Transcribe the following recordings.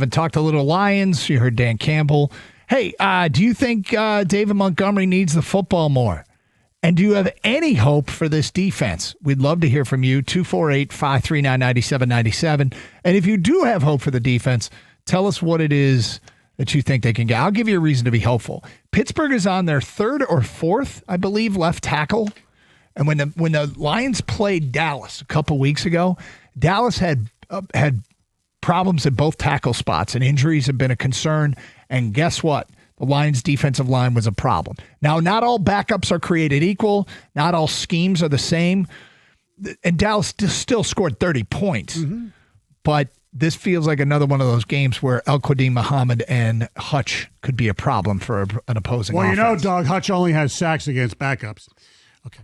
I've talked a little Lions. You heard Dan Campbell. Hey, do you think David Montgomery needs the football more? And do you have any hope for this defense? We'd love to hear from you, 248-539-9797. And if you do have hope for the defense, tell us what it is that you think they can get. I'll give you a reason to be hopeful. Pittsburgh is on their third or fourth, I believe, left tackle. And when the Lions played Dallas a couple weeks ago, Dallas had problems at both tackle spots, and injuries have been a concern. And guess what? The Lions' defensive line was a problem. Now, not all backups are created equal. Not all schemes are the same. And Dallas still scored 30 points. Mm-hmm. But this feels like another one of those games where El-Quadin Muhammad and Hutch could be a problem for an opposing offense. Well, you know, Doug, Hutch only has sacks against backups. Okay.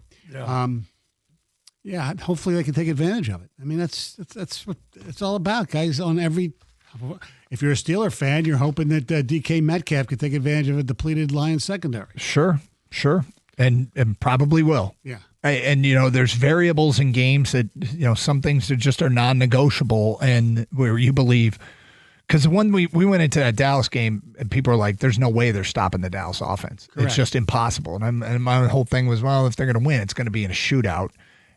Yeah. Hopefully they can take advantage of it. I mean, that's what it's all about, guys. If you're a Steeler fan, you're hoping that DK Metcalf could take advantage of a depleted Lions secondary. Sure. And probably will. Yeah. And, you know, there's variables in games that, you know, some things that just are non-negotiable, and where you believe, because when we went into that Dallas game and people are like, there's no way they're stopping the Dallas offense. Correct. It's just impossible. And my whole thing was, well, if they're going to win, it's going to be in a shootout.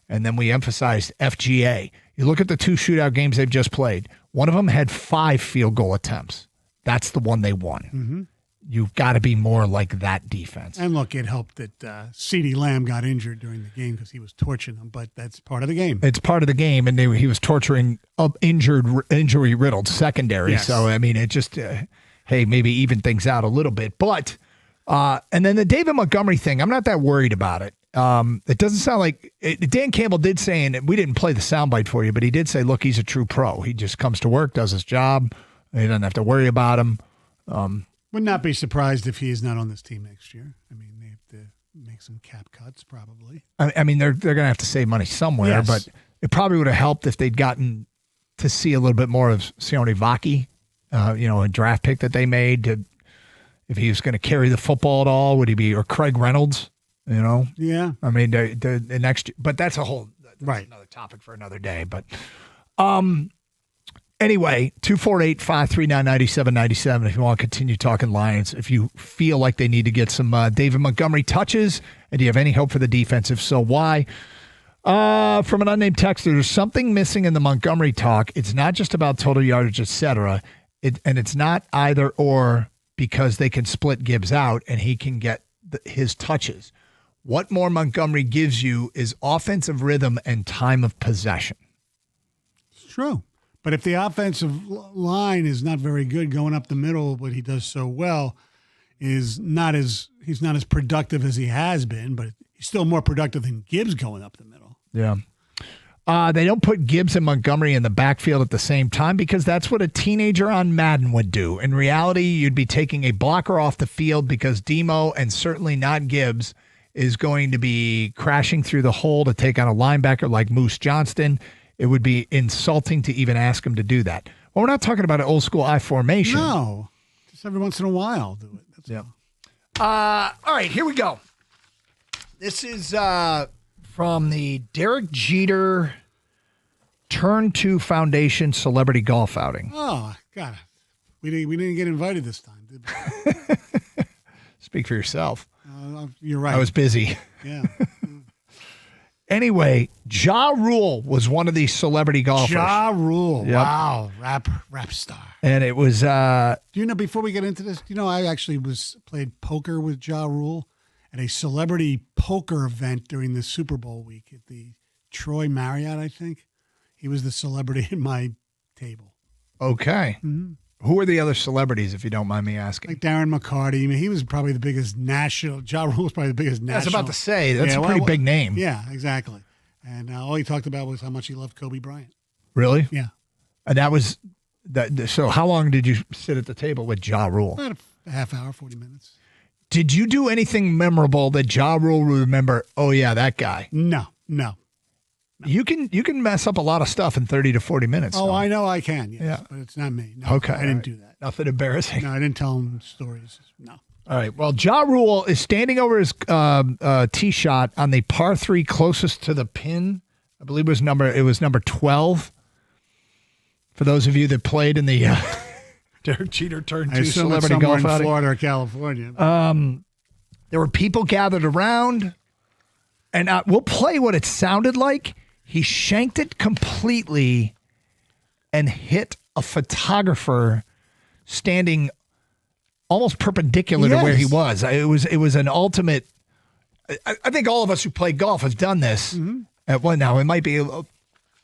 And then we emphasized FGA. You look at the two shootout games they've just played. One of them had 5 field goal attempts. That's the one they won. Mm-hmm. You've got to be more like that defense. And look, it helped that CeeDee Lamb got injured during the game because he was torching them, but that's part of the game. It's part of the game, and he was torturing injury-riddled secondary. Yes. So, I mean, it just, hey, maybe even things out a little bit. But, and then the David Montgomery thing, I'm not that worried about it. It doesn't sound like Dan Campbell did say, and we didn't play the soundbite for you, but he did say, look, he's a true pro. He just comes to work, does his job. He doesn't have to worry about him. Would not be surprised if he is not on this team next year. I mean, they have to make some cap cuts probably. I mean, they're going to have to save money somewhere, yes. But it probably would have helped if they'd gotten to see a little bit more of Sione Vaki, a draft pick that they made. If he was going to carry the football at all, would he be, or Craig Reynolds? You know? Yeah. I mean, the next, but that's another topic for another day. But anyway, 248-539-9797 if you want to continue talking Lions. If you feel like they need to get some David Montgomery touches, and do you have any hope for the defense? If so, why? From an unnamed texter, there's something missing in the Montgomery talk. It's not just about total yardage, etc. And it's not either or, because they can split Gibbs out and he can get his touches. What more Montgomery gives you is offensive rhythm and time of possession. It's true. But if the offensive line is not very good going up the middle, what he does so well he's not as productive as he has been, but he's still more productive than Gibbs going up the middle. Yeah. They don't put Gibbs and Montgomery in the backfield at the same time because that's what a teenager on Madden would do. In reality, you'd be taking a blocker off the field because Demo, and certainly not Gibbs, is going to be crashing through the hole to take on a linebacker like Moose Johnston. It would be insulting to even ask him to do that. Well, we're not talking about an old school I formation. No, just every once in a while do it. That's all right, here we go. This is from the Derek Jeter Turn 2 Foundation Celebrity Golf Outing. Oh, God. We didn't get invited this time, did we? Speak for yourself. You're right. I was busy. Yeah. Anyway, Ja Rule was one of these celebrity golfers. Ja Rule. Yep. Wow. Rap star. And it was... do you know, before we get into this, I actually played poker with Ja Rule at a celebrity poker event during the Super Bowl week at the Troy Marriott, I think. He was the celebrity at my table. Okay. Mm-hmm. Who are the other celebrities, if you don't mind me asking? Like Darren McCarty. I mean, he was probably the biggest national. Ja Rule was probably the biggest national. I was about to say, that's a pretty big name. Yeah, exactly. And all he talked about was how much he loved Kobe Bryant. Really? Yeah. And that was that. So how long did you sit at the table with Ja Rule? About a half hour, 40 minutes. Did you do anything memorable that Ja Rule would remember? Oh, yeah, that guy. No. You can mess up a lot of stuff in 30 to 40 minutes. Oh, though. I know I can, yes, yeah. But it's not me. No, okay. I didn't do that. Nothing embarrassing. No, I didn't tell him stories. No. All right. Well, Ja Rule is standing over his tee shot on the par 3 closest to the pin. I believe it was number 12. For those of you that played in the Derek Jeter turned I to assume it's celebrity somewhere golf in outing. Florida or California. There were people gathered around, and we'll play what it sounded like. He shanked it completely and hit a photographer standing almost perpendicular to where he was. It was an ultimate. I think all of us who play golf have done this. At one now, it might be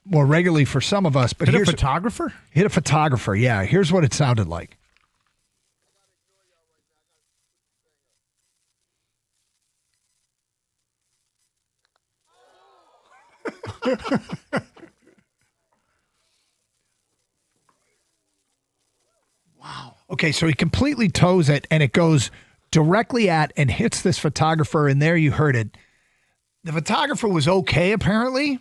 more regularly for some of us, but Hit a photographer? Hit a photographer, yeah. Here's what it sounded like. Wow. Okay, so he completely toes it, and it goes directly at and hits this photographer, and there you heard it. The photographer was okay, apparently,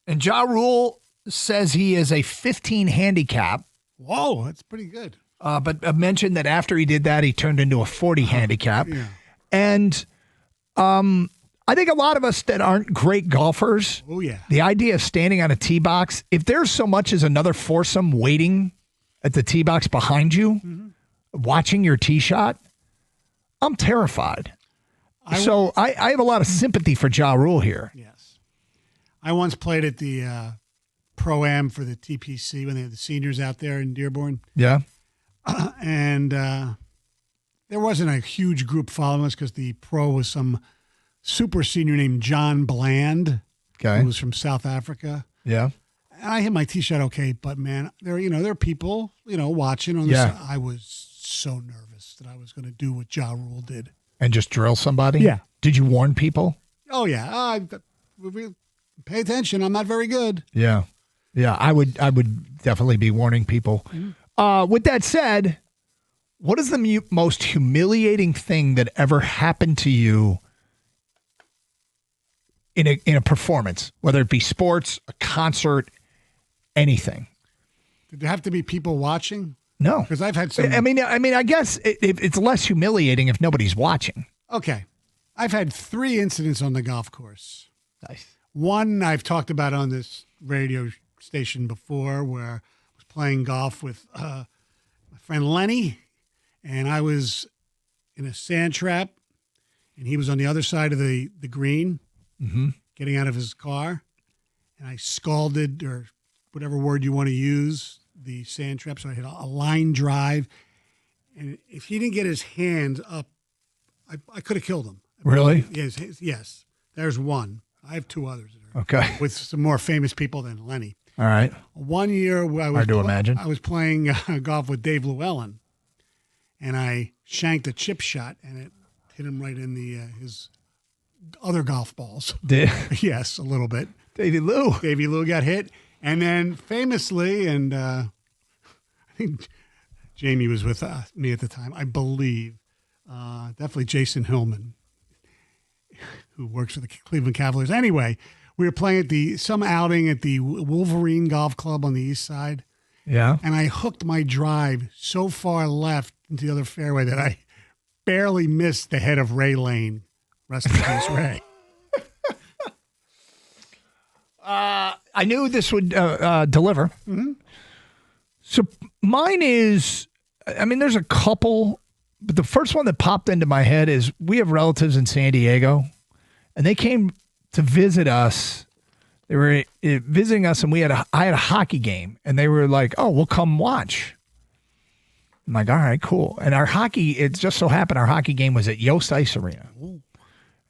and Ja Rule says he is a 15 handicap. Whoa, that's pretty good. But I mentioned that after he did that, he turned into a 40 handicap. Yeah. And I think a lot of us that aren't great golfers, the idea of standing on a tee box, if there's so much as another foursome waiting at the tee box behind you, watching your tee shot, I'm terrified. I have a lot of sympathy for Ja Rule here. Yes. I once played at the Pro-Am for the TPC when they had the seniors out there in Dearborn. Yeah. And there wasn't a huge group following us because the pro was some super senior named John Bland, who was from South Africa. Yeah. And I hit my tee shot okay, but man, there are people, watching on the side. I was so nervous that I was going to do what Ja Rule did. And just drill somebody? Yeah. Did you warn people? Oh, yeah. Pay attention. I'm not very good. Yeah. Yeah, I would definitely be warning people. With that said, what is the most humiliating thing that ever happened to you in a performance, whether it be sports, a concert, anything? Did there have to be people watching? No, because I've had some. I mean, I guess it's less humiliating if nobody's watching. Okay, I've had 3 incidents on the golf course. Nice. One I've talked about on this radio station before, where I was playing golf with my friend Lenny, and I was in a sand trap, and he was on the other side of the green, getting out of his car, and I scalded, or whatever word you want to use, the sand trap. So I hit a line drive, and if he didn't get his hands up, I could have killed him. Really? Yes. There's one. I have 2 others that are Okay. with some more famous people than Lenny. All right. One year imagine. I was playing golf with Dave Llewellyn, and I shanked a chip shot, and it hit him right in his other golf balls. Did Yes, a little bit. Davey Lou got hit, and then famously, and I think Jamie was with me at the time, I believe, definitely Jason Hillman, who works for the Cleveland Cavaliers. Anyway, we were playing at some outing at the Wolverine Golf Club on the east side. Yeah. And I hooked my drive so far left into the other fairway that I barely missed the head of Ray Lane. Rest in peace, Ray. I knew this would deliver. So mine is, I mean, there's a couple, but the first one that popped into my head is we have relatives in San Diego, and they came to visit us. They were visiting us, and I had a hockey game, and they were like, "Oh, we'll come watch." I'm like, "All right, cool." And it just so happened our hockey game was at Yost Ice Arena.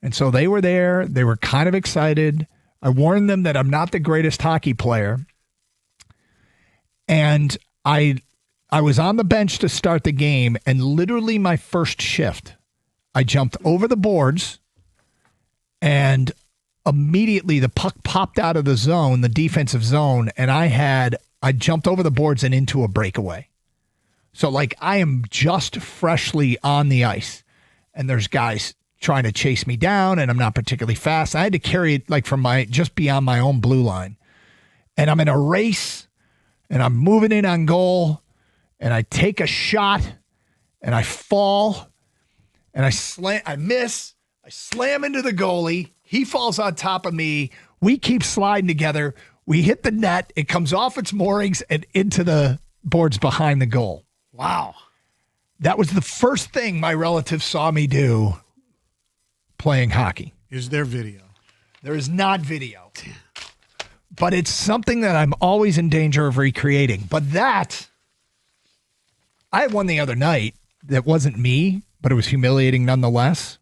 And so they were there. They were kind of excited. I warned them that I'm not the greatest hockey player. And I was on the bench to start the game, and literally my first shift, I jumped over the boards, and immediately the puck popped out of the zone, the defensive zone, and I jumped over the boards and into a breakaway. So like I am just freshly on the ice, and there's guys trying to chase me down, and I'm not particularly fast. I had to carry it like from just beyond my own blue line. And I'm in a race, and I'm moving in on goal, and I take a shot, and I fall, and I miss, I slam into the goalie. He falls on top of me. We keep sliding together. We hit the net. It comes off its moorings and into the boards behind the goal. Wow. That was the first thing my relatives saw me do playing hockey. Is there video? There is not video. But it's something that I'm always in danger of recreating. But that, I had one the other night that wasn't me, but it was humiliating nonetheless.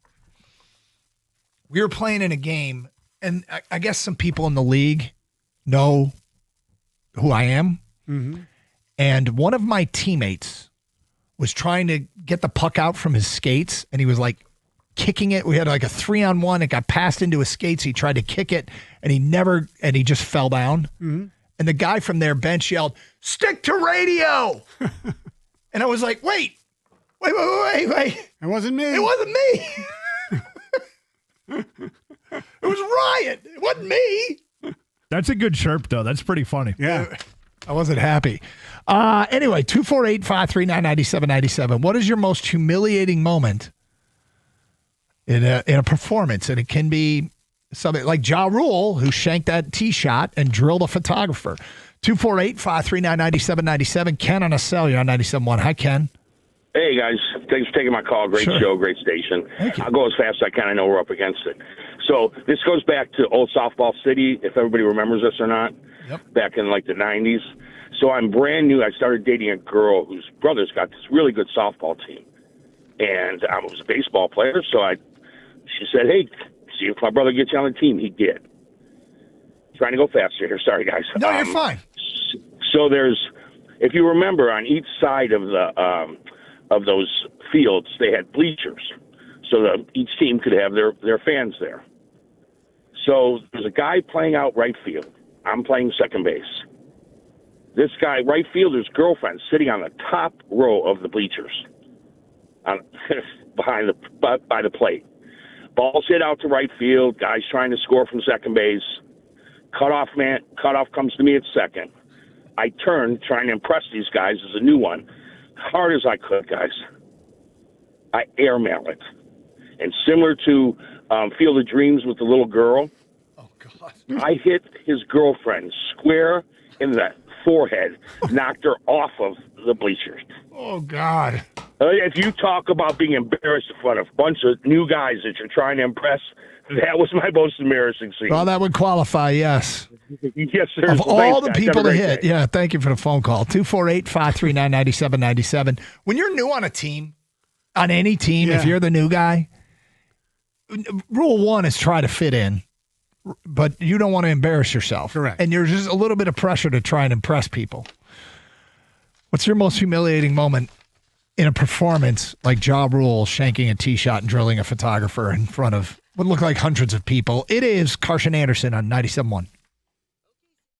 We were playing in a game, and I guess some people in the league know who I am. Mm-hmm. And one of my teammates was trying to get the puck out from his skates, and he was like kicking it. We had like a 3-on-1. It got passed into his skates. He tried to kick it, and he just fell down. Mm-hmm. And the guy from their bench yelled, "Stick to radio!" And I was like, wait. It wasn't me. It wasn't me. It was Ryan. It wasn't me. That's a good chirp, though. That's pretty funny. Yeah. I wasn't happy. Anyway, 248-539-9797. What is your most humiliating moment in a performance? And it can be something like Ja Rule, who shanked that tee shot and drilled a photographer. 248-539-9797. Ken on a cell. You're on 97.1. Hi, Ken. Hey, guys. Thanks for taking my call. Great show, great station. I'll go as fast as I can. I know we're up against it. So this goes back to old Softball City, if everybody remembers this or not, back in like the 90s. So I'm brand new. I started dating a girl whose brother's got this really good softball team. And I was a baseball player, so she said, hey, see if my brother gets you on the team. He did. Trying to go faster here. Sorry, guys. No, you're fine. So if you remember, on each side of those fields, they had bleachers, so that each team could have their fans there. So there's a guy playing out right field. I'm playing second base. This guy, right fielder's girlfriend, sitting on the top row of the bleachers, by the plate. Ball's hit out to right field. Guy's trying to score from second base. Cutoff comes to me at second. I turn, trying to impress these guys as a new one, hard as I could, guys. I airmail it. And similar to Field of Dreams with the little girl, I hit his girlfriend square in the forehead, knocked her off of the bleachers. Oh, God. If you talk about being embarrassed in front of a bunch of new guys that you're trying to impress, that was my most embarrassing scene. Well, that would qualify, yes. Yes, sir. Of Well, all thanks, the guys. people Have to a great hit. day. Yeah, thank you for the phone call. 248-539-9797. When you're new on a team, on any team, if you're the new guy, rule one is try to fit in, but you don't want to embarrass yourself. Correct. And there's just a little bit of pressure to try and impress people. What's your most humiliating moment in a performance like Ja Rule shanking a tee shot and drilling a photographer in front of what looked like hundreds of people? It is Karsch and Anderson on 97.1.